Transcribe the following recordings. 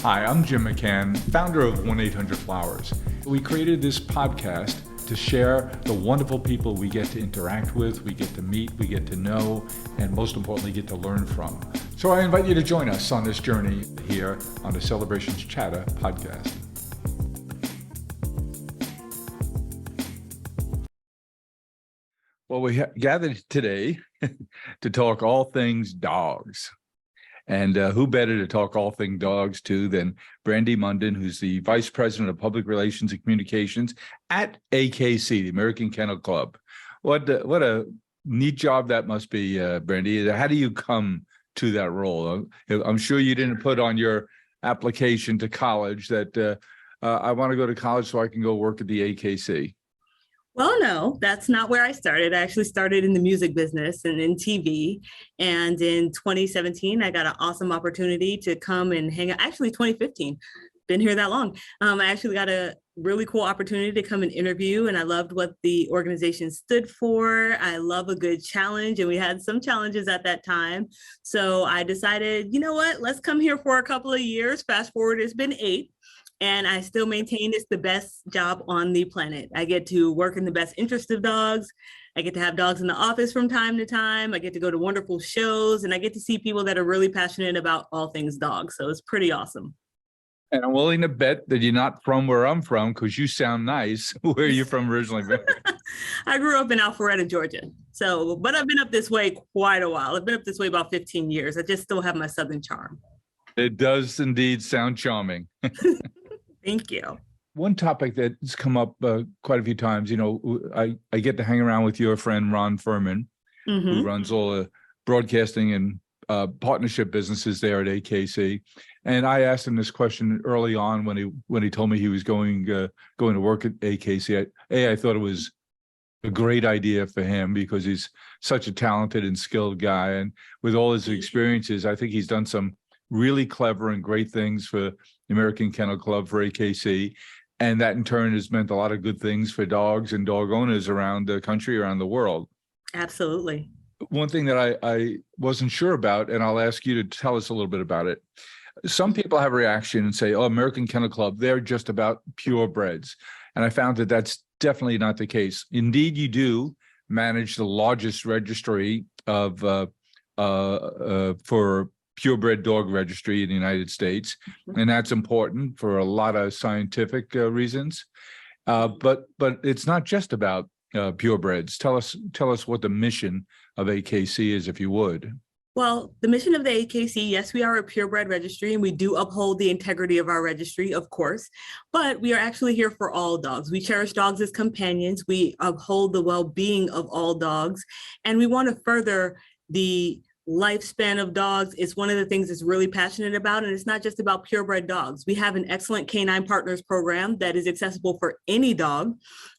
Hi, I'm Jim McCann, founder of 1-800-Flowers. We created this podcast to share the wonderful people we get to interact with, we get to meet, we get to know, and most importantly, get to learn from. So I invite you to join us on this journey here on the Celebrations Chatter podcast. Well, we gathered today to talk all things dogs. And who better to talk all things dogs to than Brandi Munden, who's the Vice President of Public Relations and Communications at AKC, the American Kennel Club. What a neat job that must be, Brandi. How do you come to that role? I'm sure you didn't put on your application to college that I want to go to college so I can go work at the AKC. Well, no, that's not where I started. I actually started in the music business and in TV. And in 2017, I got an awesome opportunity to come and hang out. Actually, 2015, been here that long. I actually got a really cool opportunity to come and interview, and I loved what the organization stood for. I love a good challenge, and we had some challenges at that time. So I decided, you know what, let's come here for a couple of years. Fast forward, it's been 8. And I still maintain it's the best job on the planet. I get to work in the best interest of dogs. I get to have dogs in the office from time to time. I get to go to wonderful shows, and I get to see people that are really passionate about all things dogs. So it's pretty awesome. And I'm willing to bet that you're not from where I'm from because you sound nice. Where are you from originally? I grew up in Alpharetta, Georgia. But I've been up this way quite a while. I've been up this way about 15 years. I just still have my Southern charm. It does indeed sound charming. Thank you. One topic that's come up quite a few times, I get to hang around with your friend, Ron Furman, who runs all the broadcasting and partnership businesses there at AKC. And I asked him this question early on when he told me he was going to work at AKC. I thought it was a great idea for him because he's such a talented and skilled guy. And with all his experiences, I think he's done some really clever and great things for the American Kennel Club, for AKC. And that in turn has meant a lot of good things for dogs and dog owners around the country, around the world. Absolutely. One thing that I wasn't sure about, and I'll ask you to tell us a little bit about it. Some people have a reaction and say, oh, American Kennel Club, they're just about purebreds. And I found that that's definitely not the case. Indeed, you do manage the largest registry of for purebred dog registry in the United States, and that's important for a lot of scientific reasons. But it's not just about purebreds. Tell us what the mission of AKC is, if you would. Well, the mission of the AKC, yes, we are a purebred registry and we do uphold the integrity of our registry, of course, but we are actually here for all dogs. We cherish dogs as companions. We uphold the well-being of all dogs, and we want to further the lifespan of dogs. Is one of the things it's really passionate about, and it's not just about purebred dogs. We have an excellent canine partners program that is accessible for any dog,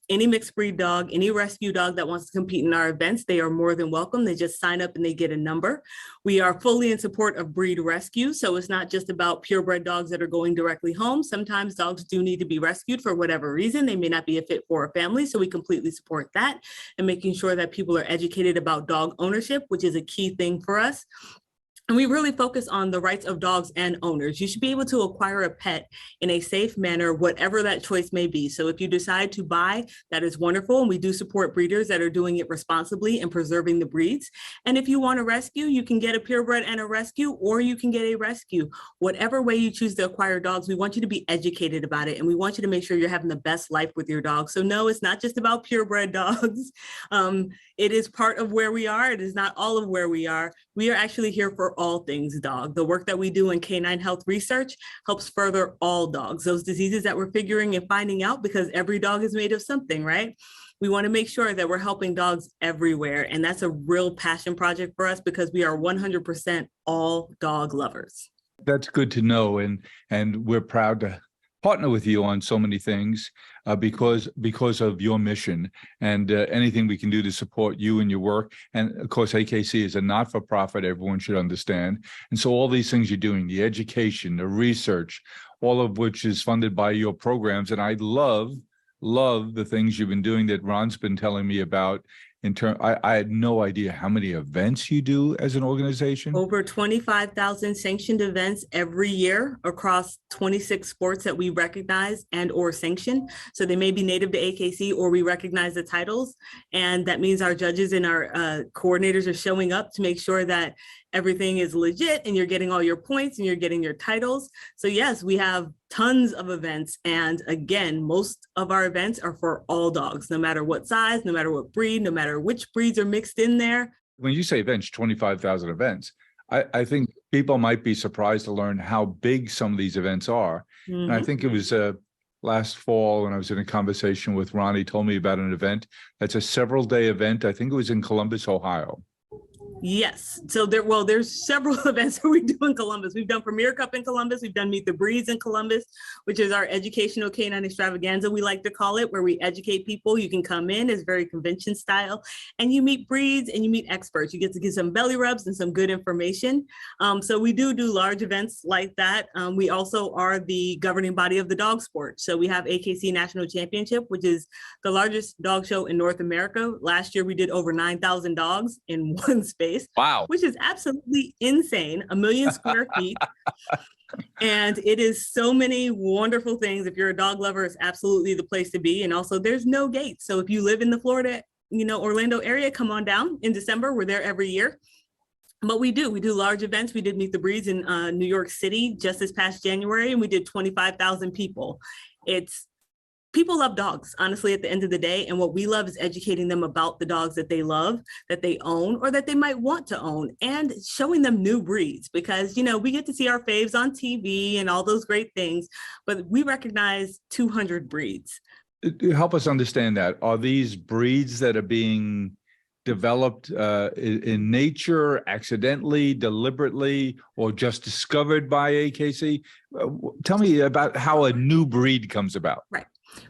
any mixed breed dog, any rescue dog that wants to compete in our events. They are more than welcome. They just sign up and they get a number. We are fully in support of breed rescue. So it's not just about purebred dogs that are going directly home. Sometimes dogs do need to be rescued for whatever reason. They may not be a fit for a family. So we completely support that, and making sure that people are educated about dog ownership, which is a key thing for us. And we really focus on the rights of dogs and owners. You should be able to acquire a pet in a safe manner, whatever that choice may be. So if you decide to buy, that is wonderful. And we do support breeders that are doing it responsibly and preserving the breeds. And if you want to rescue, you can get a purebred and a rescue, or you can get a rescue. Whatever way you choose to acquire dogs, we want you to be educated about it. And we want you to make sure you're having the best life with your dog. So no, it's not just about purebred dogs. It is part of where we are. It is not all of where we are. We are actually here for all things dog. The work that we do in canine health research helps further all dogs, those diseases that we're figuring and finding out, because every dog is made of something, right? We want to make sure that we're helping dogs everywhere. And that's a real passion project for us, because we are 100% all dog lovers. That's good to know. And we're proud to partner with you on so many things because of your mission, and anything we can do to support you and your work. And of course, AKC is a not-for-profit, everyone should understand. And so all these things you're doing, the education, the research, all of which is funded by your programs. And I love the things you've been doing that Ron's been telling me about I had no idea how many events you do as an organization. Over 25,000 sanctioned events every year across 26 sports that we recognize and or sanction. So they may be native to AKC or we recognize the titles. And that means our judges and our coordinators are showing up to make sure that everything is legit and you're getting all your points and you're getting your titles. So yes, we have tons of events. And again, most of our events are for all dogs, no matter what size, no matter what breed, no matter which breeds are mixed in there. When you say events, 25,000 events, I think people might be surprised to learn how big some of these events are. And I think it was last fall when I was in a conversation with Ron, he told me about an event that's a several-day event. I think it was in Columbus, Ohio. Yes. So there's several events that we do in Columbus. We've done Premier Cup in Columbus. We've done Meet the Breeds in Columbus, which is our educational canine extravaganza, we like to call it, where we educate people. You can come in, it's very convention style, and you meet breeds and you meet experts. You get to get some belly rubs and some good information. So we do large events like that. We also are the governing body of the dog sport. So we have AKC National Championship, which is the largest dog show in North America. Last year, we did over 9,000 dogs in one space. Wow. Which is absolutely insane. 1 million square feet. And it is so many wonderful things. If you're a dog lover, it's absolutely the place to be. And also there's no gates. So if you live in the Florida, Orlando area, come on down in December. We're there every year. But we do large events. We did Meet the Breeds in New York City just this past January, and we did 25,000 people. People love dogs, honestly, at the end of the day. And what we love is educating them about the dogs that they love, that they own, or that they might want to own, and showing them new breeds. Because, we get to see our faves on TV and all those great things, but we recognize 200 breeds. Help us understand that. Are these breeds that are being developed in nature, accidentally, deliberately, or just discovered by AKC? Tell me about how a new breed comes about. Right.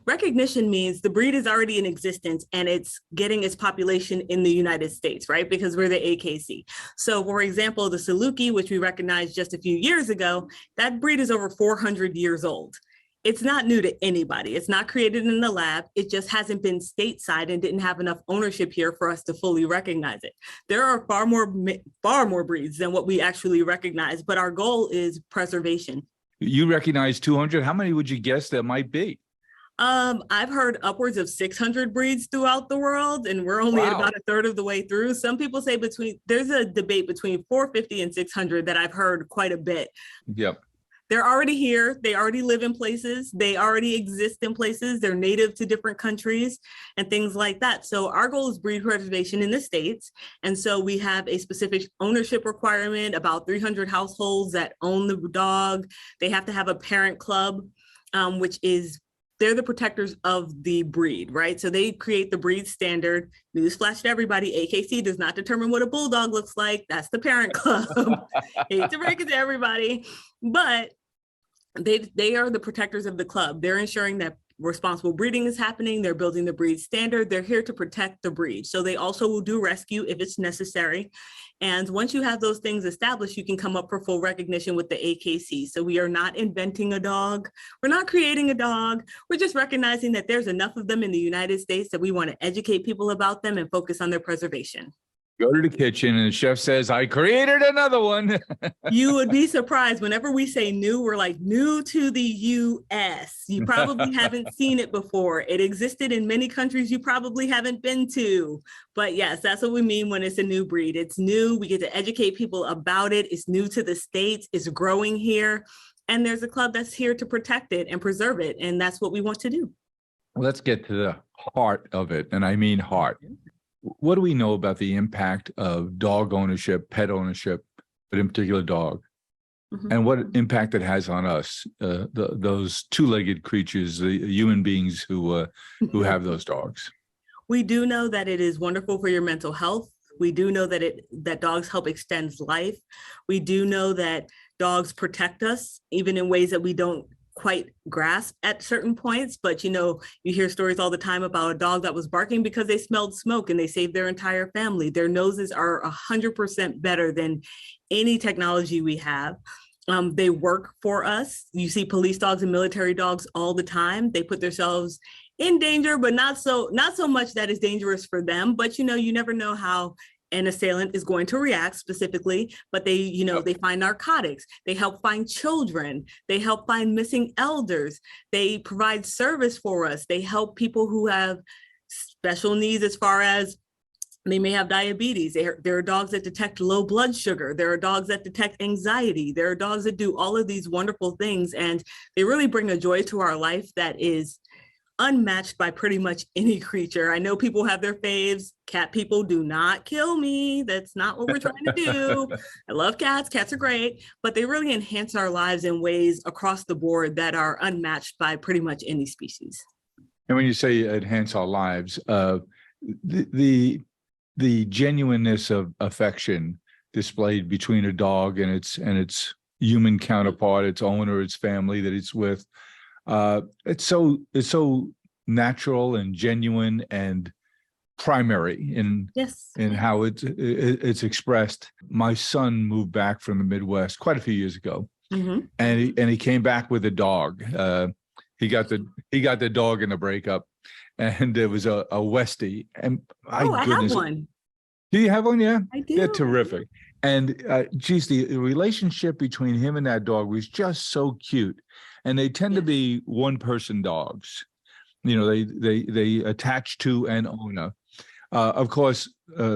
Recognition means the breed is already in existence and it's getting its population in the United States, right? Because we're the AKC. So for example, the Saluki, which we recognized just a few years ago, that breed is over 400 years old. It's not new to anybody. It's not created in the lab. It just hasn't been stateside and didn't have enough ownership here for us to fully recognize it. There are far more breeds than what we actually recognize, but our goal is preservation. You recognize 200. How many would you guess there might be? I've heard upwards of 600 breeds throughout the world, and we're only at about a third of the way through. Some people say there's a debate between 450 and 600 that I've heard quite a bit. Yep. They're already here. They already live in places. They already exist in places. They're native to different countries and things like that. So our goal is breed preservation in the States. And so we have a specific ownership requirement, about 300 households that own the dog. They have to have a parent club, which is they're the protectors of the breed, right? So they create the breed standard. Newsflash to everybody, AKC does not determine what a bulldog looks like. That's the parent club. Hate to break it to everybody, but they are the protectors of the club. They're ensuring that responsible breeding is happening. They're building the breed standard. They're here to protect the breed. So they also will do rescue if it's necessary. And once you have those things established, you can come up for full recognition with the AKC. So we are not inventing a dog. We're not creating a dog. We're just recognizing that there's enough of them in the United States that we want to educate people about them and focus on their preservation. Go to the kitchen and the chef says, I created another one. You would be surprised. Whenever we say new, we're like, new to the US. You probably haven't seen it before. It existed in many countries you probably haven't been to. But yes, that's what we mean when it's a new breed. It's new. We get to educate people about it. It's new to the States. It's growing here. And there's a club that's here to protect it and preserve it. And that's what we want to do. Let's get to the heart of it. And I mean heart. What do we know about the impact of dog ownership, pet ownership, but in particular dog, and what impact it has on us, those two-legged creatures, the human beings who have those dogs? We do know that it is wonderful for your mental health. We do know that dogs help extend life. We do know that dogs protect us, even in ways that we don't quite grasp at certain points. But you hear stories all the time about a dog that was barking because they smelled smoke and they saved their entire family. Their noses are 100% better than any technology we have. They work for us. You see police dogs and military dogs all the time. They put themselves in danger, but not so much that is dangerous for them. But you never know how an assailant is going to react specifically, but they find narcotics, they help find children, they help find missing elders, they provide service for us, they help people who have special needs as far as they may have diabetes. There are dogs that detect low blood sugar. There are dogs that detect anxiety. There are dogs that do all of these wonderful things, and they really bring a joy to our life that is unmatched by pretty much any creature. I know people have their faves. Cat people, do not kill me. That's not what we're trying to do. I love cats. Cats are great, but they really enhance our lives in ways across the board that are unmatched by pretty much any species. And when you say enhance our lives, the genuineness of affection displayed between a dog and its human counterpart, its owner, its family that it's with, it's so natural and genuine and primary in how it's expressed. My son moved back from the Midwest quite a few years ago, and he came back with a dog. He got the dog in the breakup, and it was a Westie. And I have one. Do you have one? Yeah, I do. They're terrific. And geez, the relationship between him and that dog was just so cute. And they tend to be one-person dogs. They attach to an owner. Of course,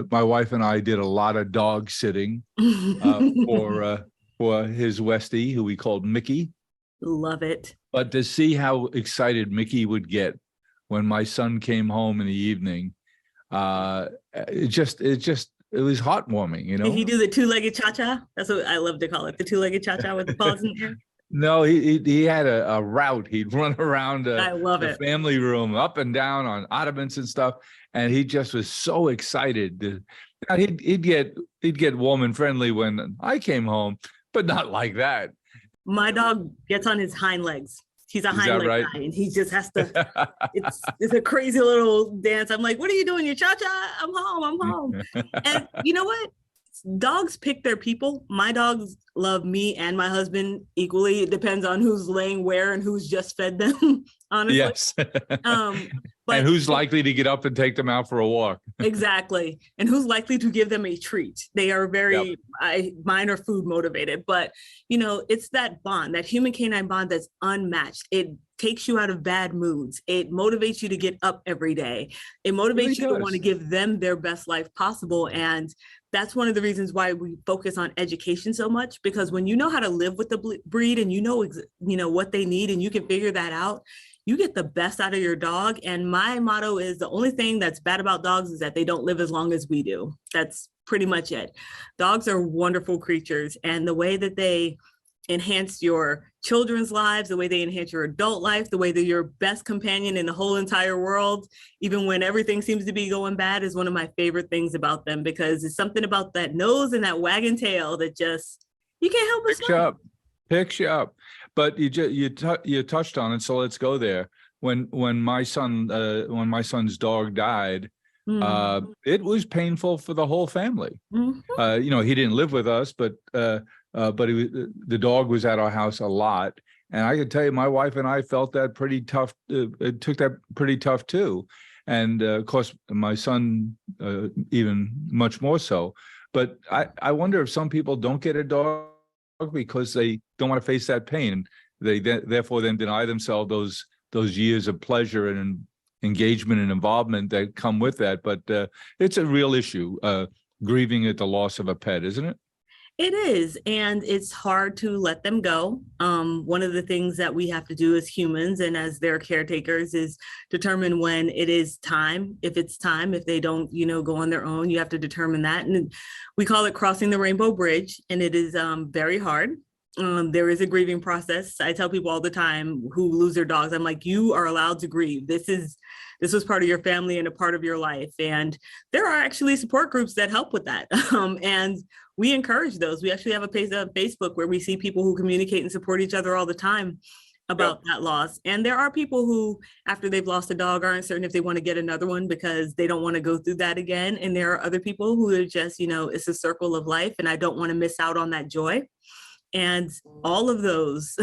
my wife and I did a lot of dog sitting for his Westie, who we called Mickey. Love it. But to see how excited Mickey would get when my son came home in the evening, it was heartwarming, Did he do the two-legged cha-cha? That's what I love to call it, the two-legged cha-cha with the paws in the air. No, he had a route. He'd run around I love the family room, up and down on ottomans and stuff, and he just was so excited. He'd get warm and friendly when I came home, but not like that. My dog gets on his hind legs. He's a hind leg guy, and he just has to. It's a crazy little dance. I'm like, "What are you doing? Your cha-cha? I'm home. And you know what? Dogs pick their people. My dogs love me and my husband equally. It depends on who's laying where and who's just fed them, honestly. Yes. And who's likely to get up and take them out for a walk. Exactly. And who's likely to give them a treat. They are very, mine are food motivated, but it's that bond, that human canine bond that's unmatched. It takes you out of bad moods. It motivates you to get up every day. It motivates you to want to give them their best life possible. And that's one of the reasons why we focus on education so much, because when you know how to live with the breed and you know what they need and you can figure that out, you get the best out of your dog. And my motto is the only thing that's bad about dogs is that they don't live as long as we do. That's pretty much it. Dogs are wonderful creatures, and the way that they enhance your children's lives, the way they enhance your adult life, the way they're your best companion in the whole entire world, even when everything seems to be going bad, is one of my favorite things about them, because it's something about that nose and that wagging tail that just, you can't help but picks you up. But you touched on it, so let's go there. When my son's dog died, it was painful for the whole family. He didn't live with us, but the dog was at our house a lot, and I could tell you, my wife and I felt that pretty tough. It took that pretty tough too, and of course, my son even much more so. But I wonder if some people don't get a dog because they don't want to face that pain. They therefore then deny themselves those years of pleasure and engagement and involvement that come with that. But it's a real issue, grieving at the loss of a pet, isn't it? It is, and it's hard to let them go. One of the things that we have to do as humans and as their caretakers is determine when it is time. If it's time, if they don't, go on their own, you have to determine that. And we call it crossing the rainbow bridge, and it is very hard. There is a grieving process. I tell people all the time who lose their dogs, I'm like, you are allowed to grieve. This was part of your family and a part of your life. And there are actually support groups that help with that. And we encourage those. We actually have a page on Facebook where we see people who communicate and support each other all the time about that loss. And there are people who, after they've lost a dog, aren't certain if they want to get another one because they don't want to go through that again. And there are other people who are just, it's a circle of life and I don't want to miss out on that joy. And all of those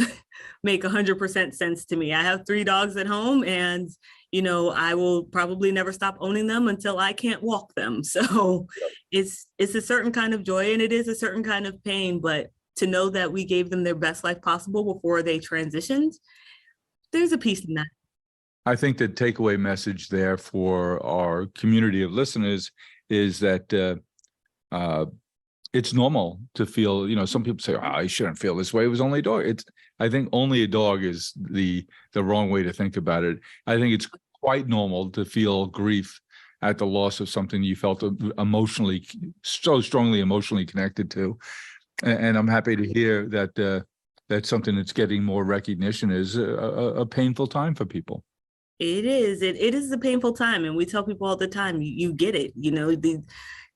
make 100% sense to me. I have 3 dogs at home, and I will probably never stop owning them until I can't walk them. So it's a certain kind of joy, and it is a certain kind of pain, but to know that we gave them their best life possible before they transitioned, there's a piece in that. I think the takeaway message there for our community of listeners is that it's normal to feel, some people say, I shouldn't feel this way. It was only a dog. I think only a dog is the wrong way to think about it. I think it's quite normal to feel grief at the loss of something you felt so strongly emotionally connected to. And I'm happy to hear that that's something that's getting more recognition is a painful time for people. It is. It is a painful time. And we tell people all the time, you get it.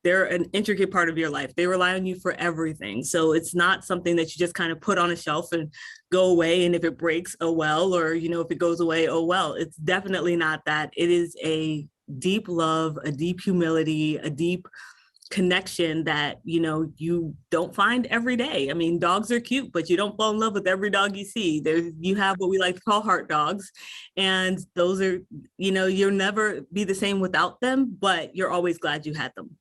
They're an intricate part of your life. They rely on you for everything. So it's not something that you just kind of put on a shelf and go away. And if it breaks, oh well, or, if it goes away, oh well. It's definitely not that. It is a deep love, a deep humility, a deep connection that, you don't find every day. I mean, dogs are cute, but you don't fall in love with every dog you see. You have what we like to call heart dogs. And those are, you'll never be the same without them, but you're always glad you had them.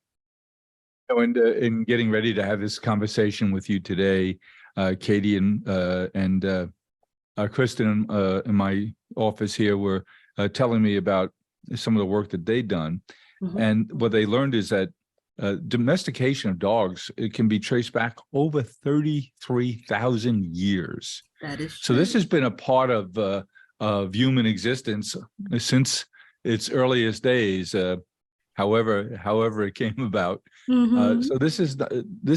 And in getting ready to have this conversation with you today, Katie and Kristen in my office here were telling me about some of the work that they've done. Mm-hmm. And what they learned is that domestication of dogs, it can be traced back over 33,000 years. That is true. So this has been a part of human existence since its earliest days. However it came about. Mm-hmm. So this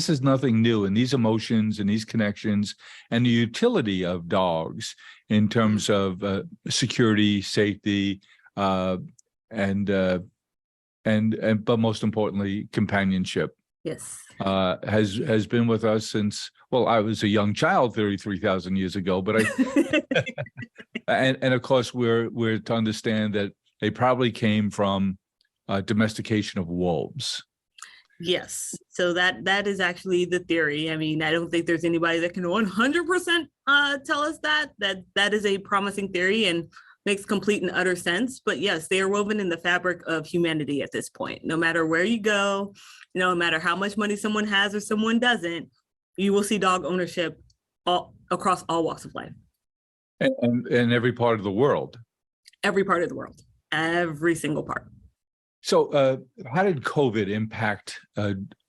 is nothing new, and these emotions and these connections and the utility of dogs in terms of security, safety, and but most importantly, companionship. Yes, has been with us since, well, I was a young child 33,000 years ago, but and of course we're to understand that they probably came from domestication of wolves. Yes, so that is actually the theory. I mean, I don't think there's anybody that can 100% tell us that is a promising theory and makes complete and utter sense. But yes, they are woven in the fabric of humanity at this point. No matter where you go, no matter how much money someone has or someone doesn't, you will see dog ownership across all walks of life. And every part of the world. Every part of the world, every single part. So how did COVID impact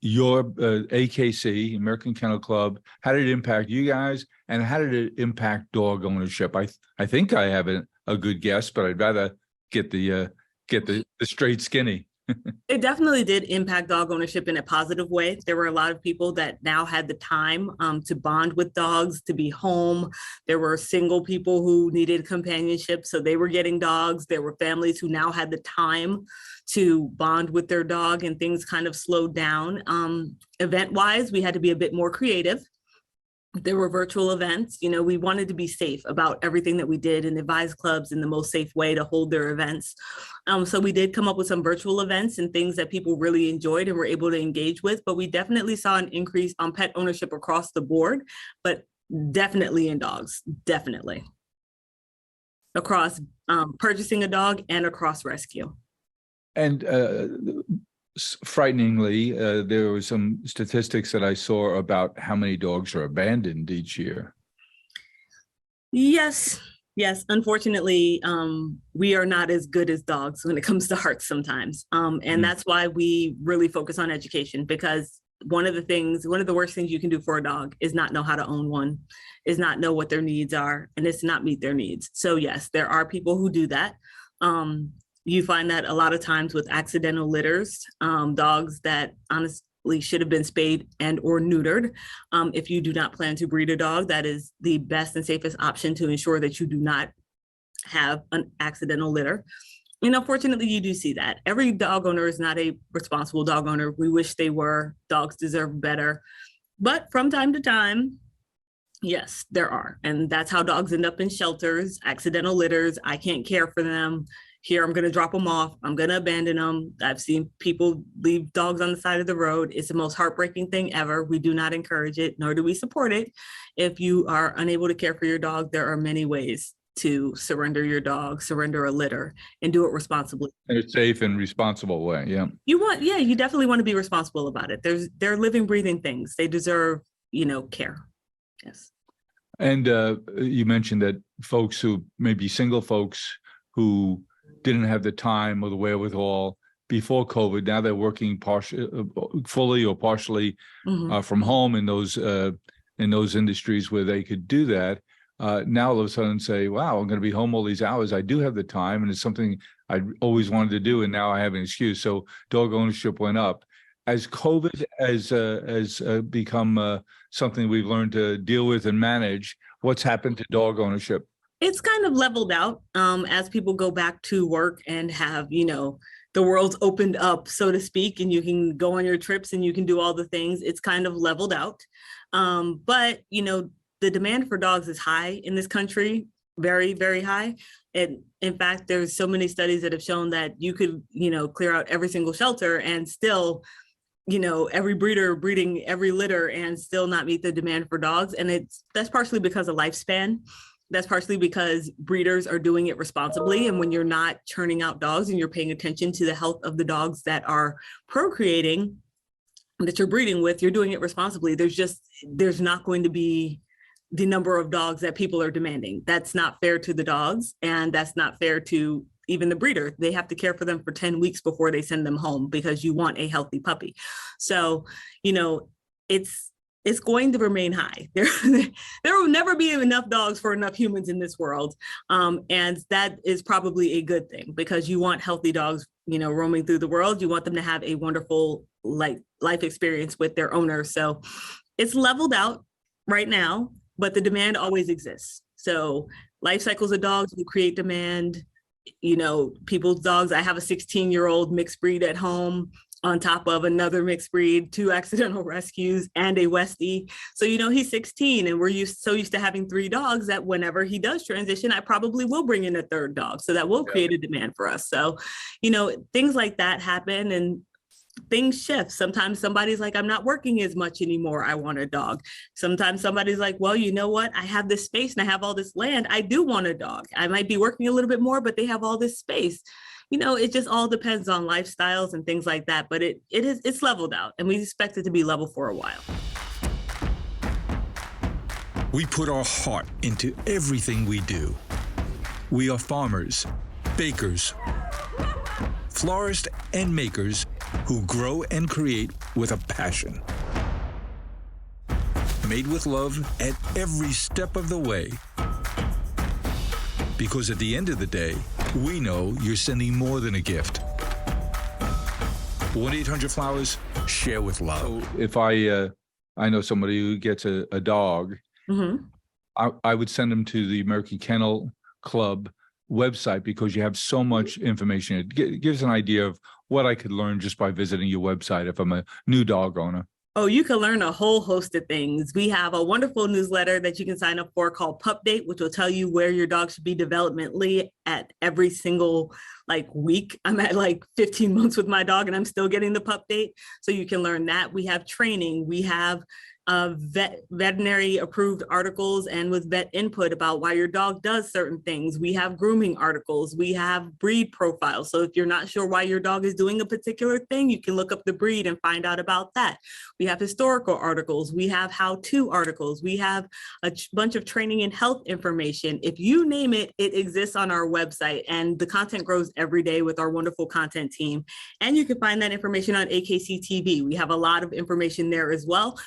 your AKC, American Kennel Club? How did it impact you guys? And how did it impact dog ownership? I think I have a good guess, but I'd rather get the straight skinny. It definitely did impact dog ownership in a positive way. There were a lot of people that now had the time to bond with dogs, to be home. There were single people who needed companionship, so they were getting dogs. There were families who now had the time to bond with their dog, and things kind of slowed down. Event-wise, we had to be a bit more creative. There were virtual events. We wanted to be safe about everything that we did and advise clubs in the most safe way to hold their events. So we did come up with some virtual events and things that people really enjoyed and were able to engage with, but we definitely saw an increase on pet ownership across the board, but definitely in dogs, definitely. Across purchasing a dog and across rescue. And frighteningly, there were some statistics that I saw about how many dogs are abandoned each year. Yes. Unfortunately, we are not as good as dogs when it comes to hearts sometimes. And that's why we really focus on education, because one of the worst things you can do for a dog is not know how to own one, is not know what their needs are, and it's not meet their needs. So yes, there are people who do that. You find that a lot of times with accidental litters, dogs that honestly should have been spayed and or neutered. If you do not plan to breed a dog, that is the best and safest option to ensure that you do not have an accidental litter. And unfortunately, you do see that. Every dog owner is not a responsible dog owner. We wish they were. Dogs deserve better. But from time to time, yes, there are. And that's how dogs end up in shelters, accidental litters. I can't care for them. here, I'm going to drop them off. I'm going to abandon them. I've seen people leave dogs on the side of the road. It's the most heartbreaking thing ever. We do not encourage it, nor do we support it. If you are unable to care for your dog, there are many ways to surrender your dog, surrender a litter, and do it responsibly. In a safe and responsible way, yeah. You definitely want to be responsible about it. They're living, breathing things. They deserve, care. Yes. And you mentioned that folks who maybe single folks who didn't have the time or the wherewithal before COVID, now they're working fully or partially from home in those industries where they could do that. Now all of a sudden say, wow, I'm going to be home all these hours. I do have the time, and it's something I always wanted to do, and now I have an excuse. So dog ownership went up. As COVID has become something we've learned to deal with and manage, what's happened to dog ownership? It's kind of leveled out as people go back to work and have, the world's opened up, so to speak, and you can go on your trips and you can do all the things. It's kind of leveled out. But, the demand for dogs is high in this country, very, very high. And in fact, there's so many studies that have shown that you could, clear out every single shelter and still, every breeder breeding every litter and still not meet the demand for dogs. And that's partially because of lifespan. That's partially because breeders are doing it responsibly. And when you're not churning out dogs and you're paying attention to the health of the dogs that are procreating, that you're breeding with, you're doing it responsibly. There's not going to be the number of dogs that people are demanding. That's not fair to the dogs, and that's not fair to even the breeder. They have to care for them for 10 weeks before they send them home because you want a healthy puppy. So, it's going to remain high. There will never be enough dogs for enough humans in this world. And that is probably a good thing because you want healthy dogs, roaming through the world. You want them to have a wonderful life experience with their owner. So it's leveled out right now, but the demand always exists. So life cycles of dogs will create demand. People's dogs. I have a 16-year-old mixed breed at home on top of another mixed breed, 2 accidental rescues, and a Westie. So, he's 16 and we're so used to having 3 dogs that whenever he does transition, I probably will bring in a 3rd dog. So that will create a demand for us. So, things like that happen and things shift. Sometimes somebody's like, I'm not working as much anymore. I want a dog. Sometimes somebody's like, well, you know what? I have this space and I have all this land. I do want a dog. I might be working a little bit more, but they have all this space. It just all depends on lifestyles and things like that. But it's leveled out, and we expect it to be level for a while. We put our heart into everything we do. We are farmers, bakers, florists, and makers who grow and create with a passion. Made with love at every step of the way. Because at the end of the day, we know you're sending more than a gift. 1-800-Flowers, share with love. So if I know somebody who gets a dog, I would send them to the American Kennel Club website because you have so much information. It gives an idea of what I could learn just by visiting your website if I'm a new dog owner. Oh, you can learn a whole host of things. We have a wonderful newsletter that you can sign up for called Pup Date, which will tell you where your dog should be developmentally at every single week. I'm at 15 months with my dog and I'm still getting the pup date. So you can learn that. We have training. We have veterinary approved articles and with vet input about why your dog does certain things. We have grooming articles. We have breed profiles. So if you're not sure why your dog is doing a particular thing, you can look up the breed and find out about that. We have historical articles. We have how-to articles. We have a bunch of training and health information. If you name it, it exists on our website, and the content grows every day with our wonderful content team. And you can find that information on AKC TV. We have a lot of information there as well.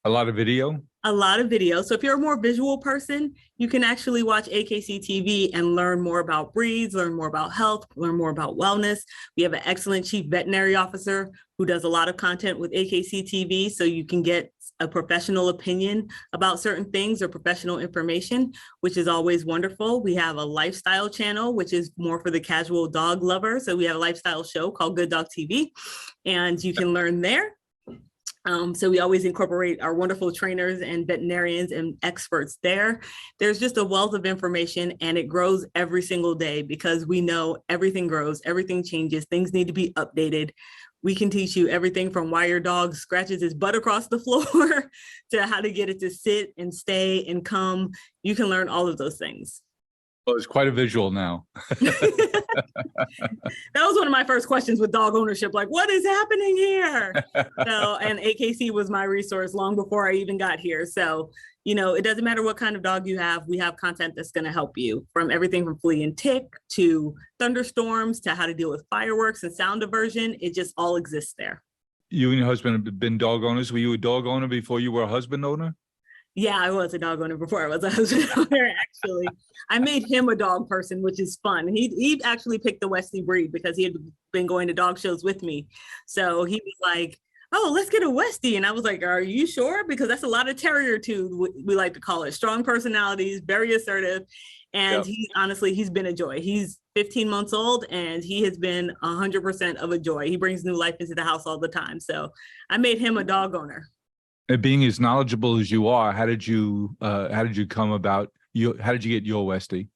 A lot of video? A lot of video. So if you're a more visual person, you can actually watch AKC TV and learn more about breeds, learn more about health, learn more about wellness. We have an excellent chief veterinary officer who does a lot of content with AKC TV, so you can get a professional opinion about certain things or professional information, which is always wonderful. We have a lifestyle channel, which is more for the casual dog lover. So we have a lifestyle show called Good Dog TV, and you can learn there. So we always incorporate our wonderful trainers and veterinarians and experts there. There's just a wealth of information, and it grows every single day because we know everything grows, everything changes, things need to be updated. We can teach you everything from why your dog scratches his butt across the floor to how to get it to sit and stay and come. You can learn all of those things. Well, it's quite a visual now. That was one of my first questions with dog ownership, like, what is happening here? So, and AKC was my resource long before I even got here. So, you know, it doesn't matter what kind of dog you have. We have content that's going to help you, from everything from flea and tick to thunderstorms to how to deal with fireworks and sound diversion. It just all exists there. You and your husband have been dog owners. Were you a dog owner before you were a husband owner? Yeah, I was a dog owner before I was a husband owner, actually. I made him a dog person, which is fun. He actually picked the Westie breed because he had been going to dog shows with me. So he was like, oh, let's get a Westie. And I was like, are you sure? Because that's a lot of terrier too, we like to call it. Strong personalities, very assertive. And he's been a joy. He's 15 months old and he has been 100% of a joy. He brings new life into the house all the time. So I made him a dog owner. And being as knowledgeable as you are, how did you come about how did you get your Westie?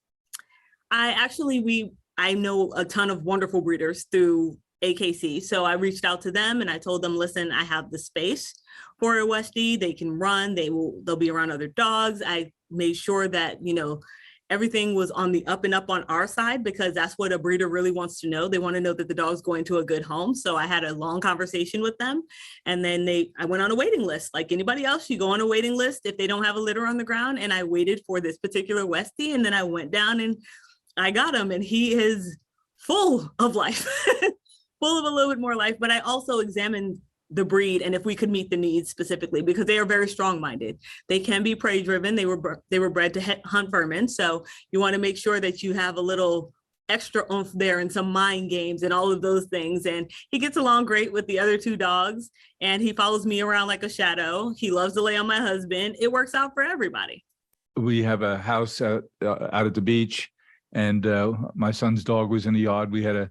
I know a ton of wonderful breeders through AKC. So I reached out to them and I told them, listen, I have the space for a Westie. They can run, they'll be around other dogs. I made sure that, you know, everything was on the up and up on our side, because that's what a breeder really wants to know. They want to know that the dog's going to a good home. So I had a long conversation with them, and then I went on a waiting list. Like anybody else, you go on a waiting list if they don't have a litter on the ground. And I waited for this particular Westie, and then I went down and I got him, and he is full of life, full of a little bit more life. But I also examined the breed and if we could meet the needs specifically, because they are very strong-minded. They can be prey driven. They were bred to hunt vermin. So you want to make sure that you have a little extra oomph there and some mind games and all of those things. And he gets along great with the other two dogs, and he follows me around like a shadow. He loves to lay on my husband. It works out for everybody. We have a house out at the beach, and my son's dog was in the yard. We had a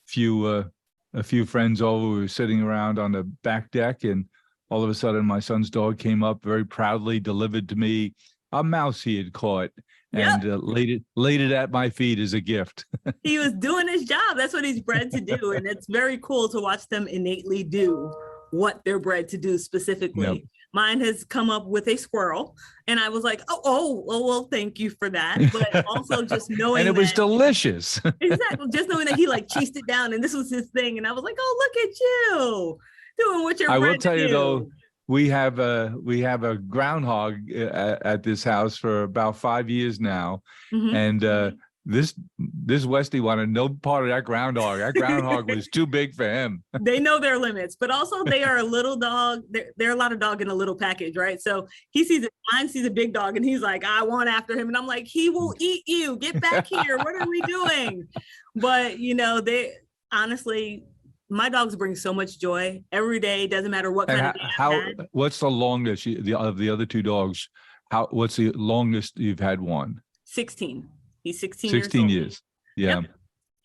few friends over. We were sitting around on the back deck, and all of a sudden my son's dog came up, very proudly delivered to me a mouse he had caught, and laid it at my feet as a gift. He was doing his job. That's what he's bred to do. And it's very cool to watch them innately do what they're bred to do specifically. Yep. Mine has come up with a squirrel, and I was like, well, thank you for that. But also just knowing and it was delicious. Exactly. Just knowing that he like chased it down and this was his thing. And I was like, oh, look at you doing what you're bred to do. I will tell you though, we have a groundhog at this house for about 5 years now. Mm-hmm. And this Westie wanted no part of that groundhog. That groundhog was too big for him. They know their limits, but also they are a little dog. They're a lot of dog in a little package, right? So mine sees a big dog and he's like, I want after him. And I'm like, he will eat you. Get back here. What are we doing? But you know, honestly, my dogs bring so much joy every day. Doesn't matter what kind of day. What's the longest of the other two dogs? What's the longest you've had one? 16. He's 16 years. Yeah.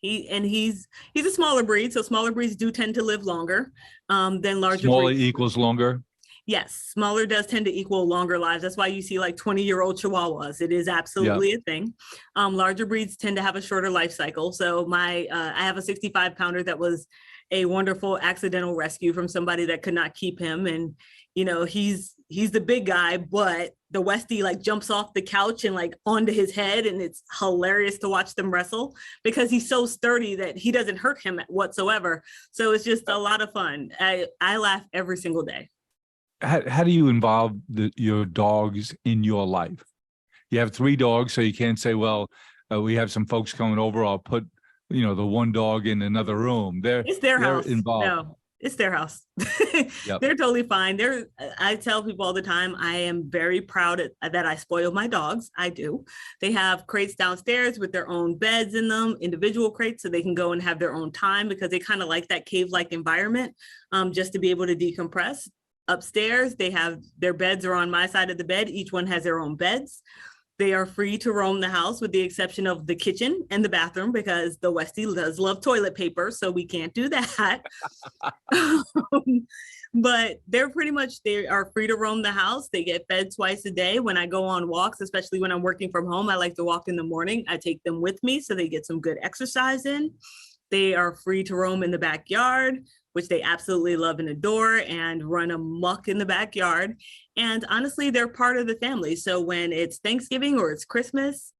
Yep. He's a smaller breed, so smaller breeds do tend to live longer than larger Smaller breeds. Equals longer? Yes, smaller does tend to equal longer lives. That's why you see like 20-year-old Chihuahuas. It is absolutely a thing. Larger breeds tend to have a shorter life cycle. So I have a 65-pounder that was a wonderful accidental rescue from somebody that could not keep him. And, you know, he's the big guy, but the Westie like jumps off the couch and like onto his head. And it's hilarious to watch them wrestle because he's so sturdy that he doesn't hurt him whatsoever. So it's just a lot of fun. I laugh every single day. How do you involve your dogs in your life? You have 3 dogs, so you can't say, well, we have some folks coming over. I'll put, the one dog in another room. It's their house. Involved. No, it's their house. Yep. They're totally fine. I tell people all the time, I am very proud that I spoil my dogs. I do. They have crates downstairs with their own beds in them, individual crates, so they can go and have their own time because they kind of like that cave-like environment, just to be able to decompress. Upstairs, they have their beds are on my side of the bed. Each one has their own beds. They are free to roam the house with the exception of the kitchen and the bathroom because the Westie does love toilet paper, so we can't do that. But they're pretty much, they are free to roam the house. They get fed twice a day. When I go on walks, especially when I'm working from home, I like to walk in the morning. I take them with me so they get some good exercise in. They are free to roam in the backyard, which they absolutely love and adore, and run amok in the backyard. And honestly, they're part of the family. So when it's Thanksgiving or it's Christmas,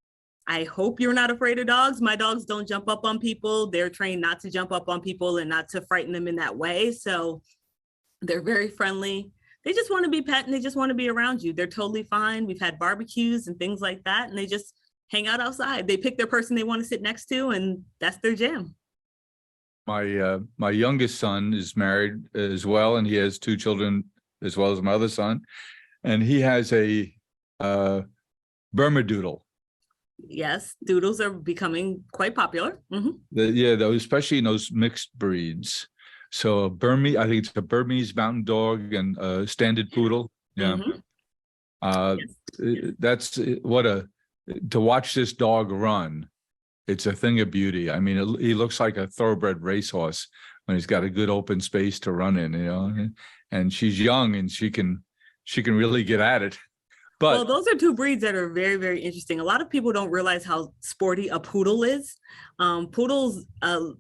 I hope you're not afraid of dogs. My dogs don't jump up on people. They're trained not to jump up on people and not to frighten them in that way. So they're very friendly. They just want to be pet and they just want to be around you. They're totally fine. We've had barbecues and things like that, and they just hang out outside. They pick their person they want to sit next to, and that's their jam. My youngest son is married as well, and he has 2 children as well as my other son, and he has a Burma Doodle. Yes, doodles are becoming quite popular. Especially in those mixed breeds. So I think it's a Burmese mountain dog and a standard poodle. Yeah. That's to watch this dog run. It's a thing of beauty. I mean, he looks like a thoroughbred racehorse when he's got a good open space to run in, and she's young and she can really get at it. But well, those are 2 breeds that are very, very interesting. A lot of people don't realize how sporty a poodle is. Poodles, I'll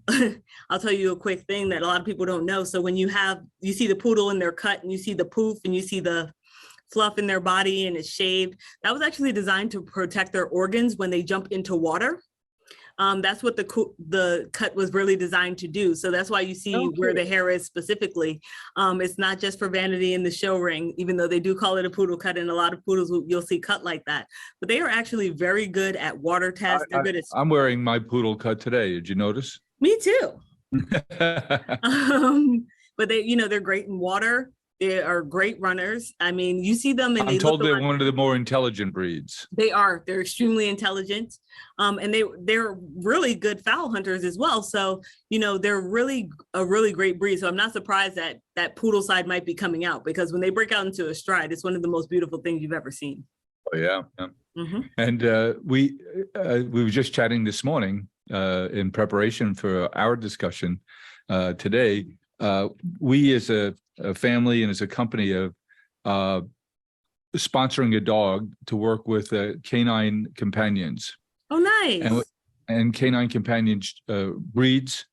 tell you a quick thing that a lot of people don't know. So when you see the poodle in their cut and you see the poof and you see the fluff in their body and it's shaved, that was actually designed to protect their organs when they jump into water. That's what the cut was really designed to do. So that's why you see where the hair is specifically. It's not just for vanity in the show ring, even though they do call it a poodle cut, and a lot of poodles you'll see cut like that. But they are actually very good at water tests. They're good at. I'm wearing my poodle cut today. Did you notice? Me too. But they're great in water. They are great runners. I mean, you see them and I'm told they're one of the more intelligent breeds. They are. They're extremely intelligent. And they're really good fowl hunters as well. So, they're really a really great breed. So I'm not surprised that poodle side might be coming out, because when they break out into a stride, it's one of the most beautiful things you've ever seen. Oh, yeah. And we were just chatting this morning in preparation for our discussion today. We as a family and as a company of sponsoring a dog to work with canine companions. Oh, nice. And canine companions breeds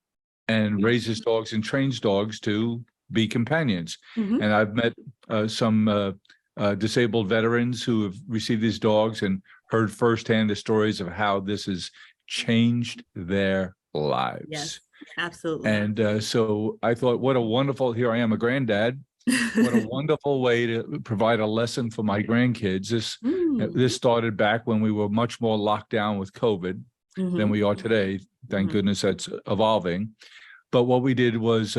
and raises dogs and trains dogs to be companions. And I've met some disabled veterans who have received these dogs and heard firsthand the stories of how this has changed their lives. Yes. Absolutely. And so I thought, what a wonderful, here I am, a granddad, what a wonderful way to provide a lesson for my grandkids. This started back when we were much more locked down with COVID than we are today. Thank goodness that's evolving. But what we did was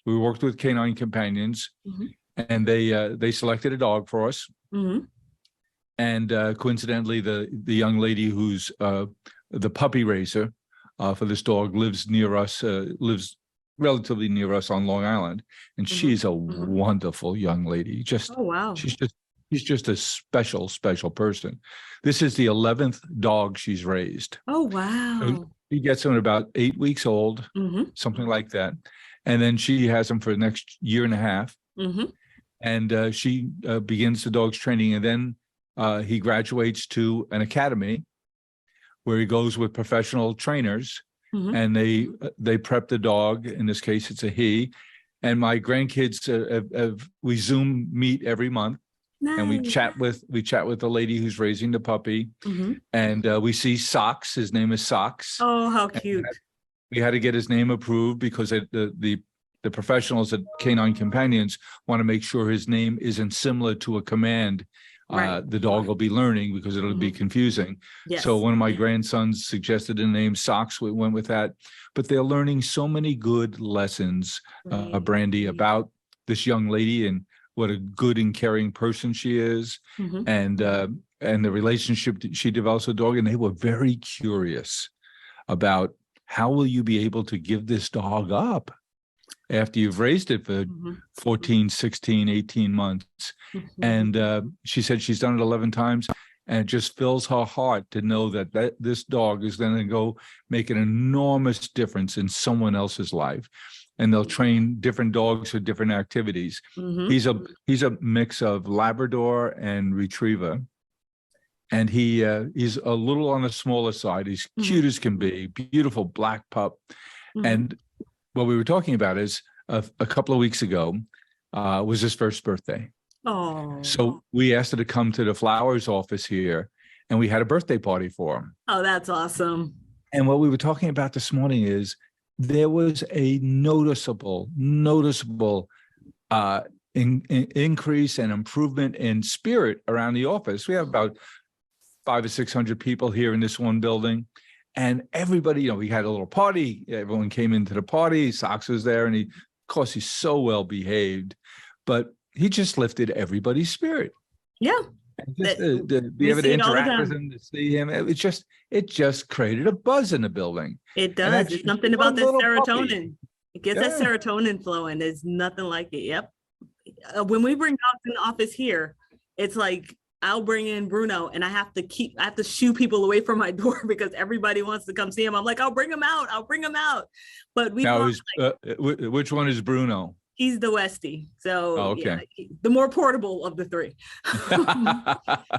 we worked with canine companions, and they selected a dog for us. And coincidentally, the young lady who's the puppy raiser for this dog lives near us, lives relatively near us on Long Island, and she's a wonderful young lady. Oh, wow. She's just a special person. This is the 11th dog she's raised. Oh, wow. So she gets him at about 8 weeks old, something like that. And then she has him for the next year and a half. And she begins the dog's training, and then he graduates to an academy where he goes with professional trainers, and they prep the dog. In this case, it's a he. And my grandkids we Zoom meet every month, and we chat with the lady who's raising the puppy, and we see Socks. His name is Socks. Oh, how cute! We had to get his name approved because the professionals at Canine Companions want to make sure his name isn't similar to a command. The dog will be learning, because it'll be confusing. Yes. So one of my grandsons suggested the name Socks. We went with that. But they're learning so many good lessons, Brandi, about this young lady and what a good and caring person she is, and the relationship that she develops with the dog. And they were very curious about, how will you be able to give this dog up after you've raised it for 14, 16, 18 months. And she said she's done it 11 times, and it just fills her heart to know that this dog is going to go make an enormous difference in someone else's life. and they'll train different dogs for different activities. He's a mix of Labrador and Retriever. And he's a little on the smaller side. He's cute as can be, beautiful black pup. And what we were talking about is a couple of weeks ago was his first birthday. Oh. So we asked her to come to the Flowers office here, and we had a birthday party for him. Oh, that's awesome. And what we were talking about this morning is there was a noticeable increase and improvement in spirit around the office. We have about 500 or 600 people here in this one building, and everybody, we had a little party. Everyone came into the party. Sox was there, and of course, he's so well behaved, but he just lifted everybody's spirit. Yeah. Just to be able to interact with him, to see him, it just created a buzz in the building. It does. It's something about that serotonin. Puppy. It gets that serotonin flowing. There's nothing like it. Yep. When we bring dogs in the office here, it's like I'll bring in Bruno, and I have to shoo people away from my door because everybody wants to come see him. I'm like, I'll bring him out. But which one is Bruno? He's the Westie. So the more portable of the three.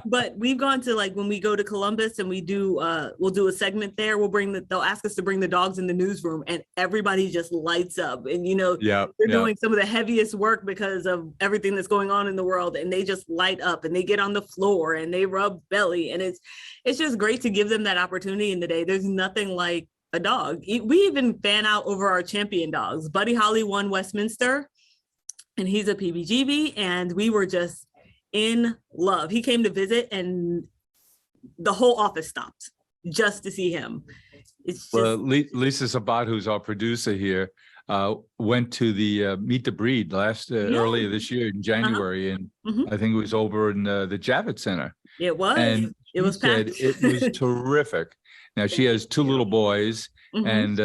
But we've gone to, like, when we go to Columbus and we'll do a segment there, they'll ask us to bring the dogs in the newsroom, and everybody just lights up. And, they're doing some of the heaviest work because of everything that's going on in the world. And they just light up and they get on the floor and they rub belly. And it's just great to give them that opportunity in the day. There's nothing like a dog. We even fan out over our champion dogs. Buddy Holly won Westminster, and he's a PBGB, and we were just in love. He came to visit, and the whole office stopped just to see him. It's just... Lisa Sabat, who's our producer here, went to the Meet the Breed earlier this year in January, and I think it was over in the Javits Center. It was. And it was packed. It was terrific. Now, she has two little boys, and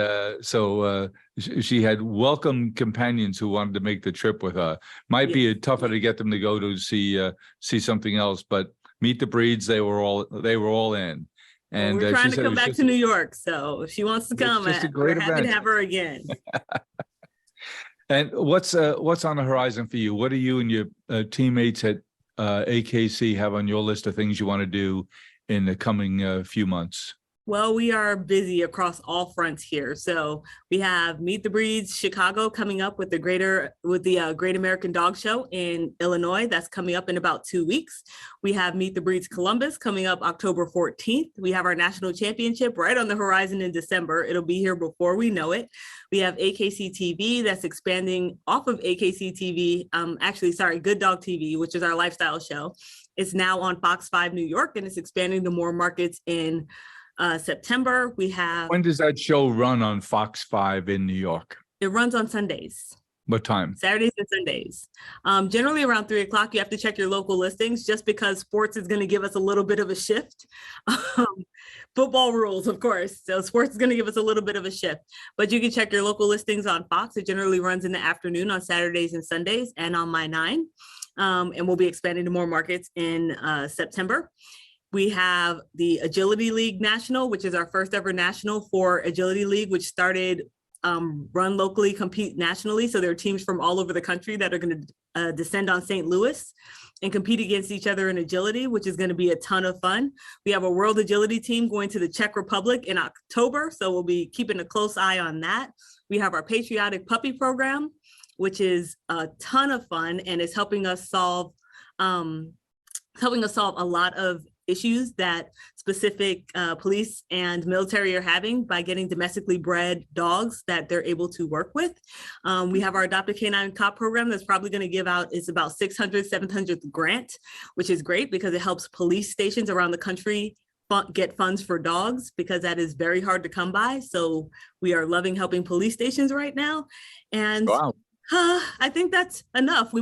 so she had welcome companions who wanted to make the trip with her. Might be tougher to get them to go to see something else, but Meet the Breeds, they were all in. And we're trying to come back to New York, so if she wants to come, we're happy to have her again. And what's on the horizon for you? What do you and your teammates at AKC have on your list of things you want to do in the coming few months? Well, we are busy across all fronts here. So we have Meet the Breeds Chicago coming up with the Great American Dog Show in Illinois. That's coming up in about 2 weeks. We have Meet the Breeds Columbus coming up October 14th. We have our national championship right on the horizon in December. It'll be here before we know it. We have AKC TV that's expanding off of AKC TV. Good Dog TV, which is our lifestyle show. It's now on Fox 5 New York, and it's expanding to more markets in September. We have. When does that show run on Fox 5 in New York? It runs on Sundays. What time? Saturdays and Sundays. Generally around 3:00. You have to check your local listings just because sports is going to give us a little bit of a shift. Football rules, of course. So sports is going to give us a little bit of a shift, but you can check your local listings on Fox. It generally runs in the afternoon on Saturdays and Sundays and on My 9. And we'll be expanding to more markets in September. We have the Agility League National, which is our first ever national for Agility League, which started run locally, compete nationally. So there are teams from all over the country that are going to descend on St. Louis and compete against each other in agility, which is going to be a ton of fun. We have a World Agility team going to the Czech Republic in October, so we'll be keeping a close eye on that. We have our Patriotic Puppy Program, which is a ton of fun and is helping us solve a lot of issues that specific police and military are having by getting domestically bred dogs that they're able to work with. We have our Adopt a Canine Cop program that's probably going to give out, it's about 700th grant, which is great because it helps police stations around the country get funds for dogs because that is very hard to come by. So we are loving helping police stations right now. And wow. I think that's enough.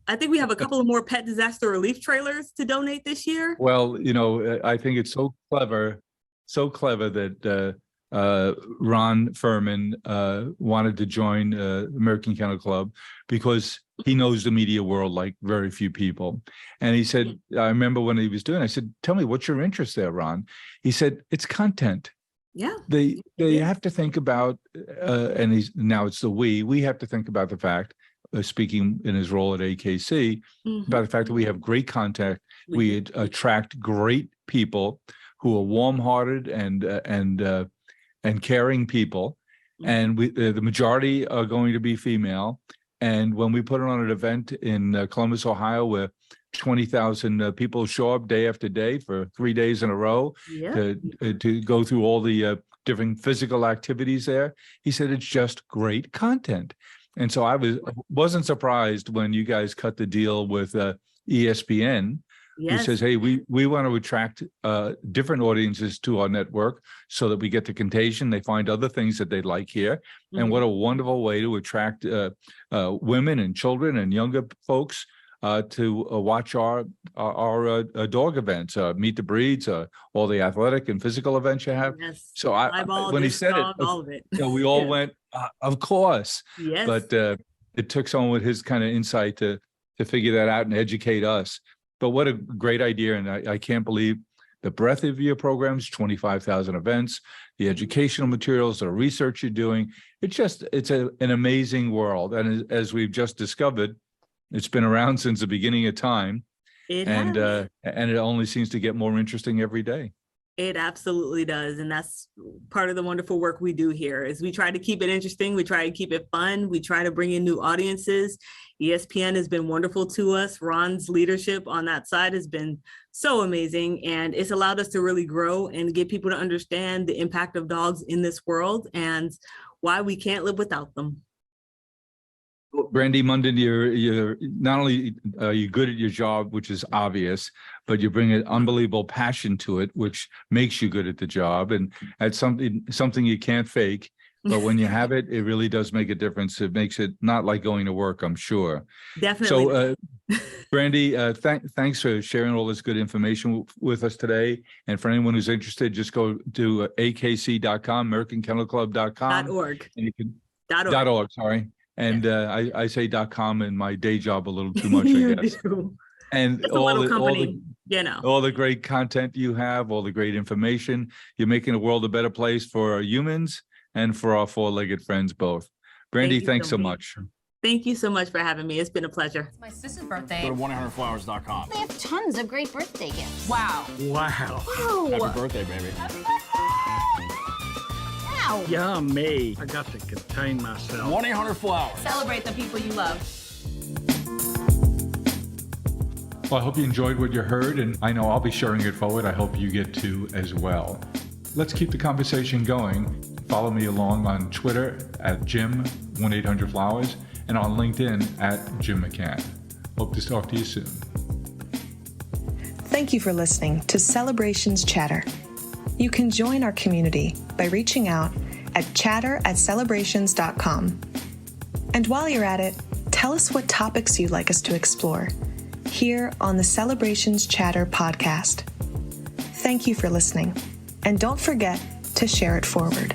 I think we have a couple of more pet disaster relief trailers to donate this year. Well, I think it's so clever that Ron Furman wanted to join American Kennel Club because he knows the media world like very few people. And he said, I remember when he was doing it, I said, tell me, what's your interest there, Ron? He said, it's content. Yeah. They have to think about, now it's the we have to think about the fact, speaking in his role at AKC, about the fact that we have great contact. We attract great people who are warm-hearted and caring people. And the majority are going to be female. And when we put on an event in Columbus, Ohio, where 20,000 people show up day after day for 3 days in a row to go through all the different physical activities there, he said it's just great content. And so I wasn't surprised when you guys cut the deal with ESPN, who says, hey, we want to attract different audiences to our network so that we get the contagion. They find other things that they like here. And what a wonderful way to attract women and children and younger folks to watch our dog events, Meet the Breeds, all the athletic and physical events you have. So when he said all of it. we all went, of course. Yes. But it took someone with his kind of insight to figure that out and educate us. But what a great idea. And I can't believe the breadth of your programs, 25,000 events, the educational materials, the research you're doing. It's an amazing world. And as we've just discovered, it's been around since the beginning of time. And it only seems to get more interesting every day. It absolutely does. And that's part of the wonderful work we do here is we try to keep it interesting. We try to keep it fun. We try to bring in new audiences. ESPN has been wonderful to us. Ron's leadership on that side has been so amazing. And it's allowed us to really grow and get people to understand the impact of dogs in this world and why we can't live without them. Brandi Munden, you're not only are you good at your job, which is obvious, but you bring an unbelievable passion to it, which makes you good at the job. And that's something you can't fake. But when you have it, it really does make a difference. It makes it not like going to work, I'm sure. Definitely. So, Brandi, thanks for sharing all this good information with us today. And for anyone who's interested, just go to AKC.com, AmericanKennelClub.com. .org. And you can, .org. Sorry. And I say .com in my day job a little too much, I guess. And all the great content you have, all the great information, you're making the world a better place for our humans and for our four-legged friends both. Brandi, thanks so much. Thank you so much for having me. It's been a pleasure. It's my sister's birthday. Go to 1-800-Flowers.com. They have tons of great birthday gifts. Wow. Happy birthday, baby. Wow. Yeah, me. I got to contain myself. 1-800-Flowers. Celebrate the people you love. Well, I hope you enjoyed what you heard, and I know I'll be sharing it forward. I hope you get to as well. Let's keep the conversation going. Follow me along on Twitter at Jim1800Flowers and on LinkedIn at Jim McCann. Hope to talk to you soon. Thank you for listening to Celebrations Chatter. You can join our community by reaching out at chatter@celebrations.com. And while you're at it, tell us what topics you'd like us to explore here on the Celebrations Chatter podcast. Thank you for listening, and don't forget to share it forward.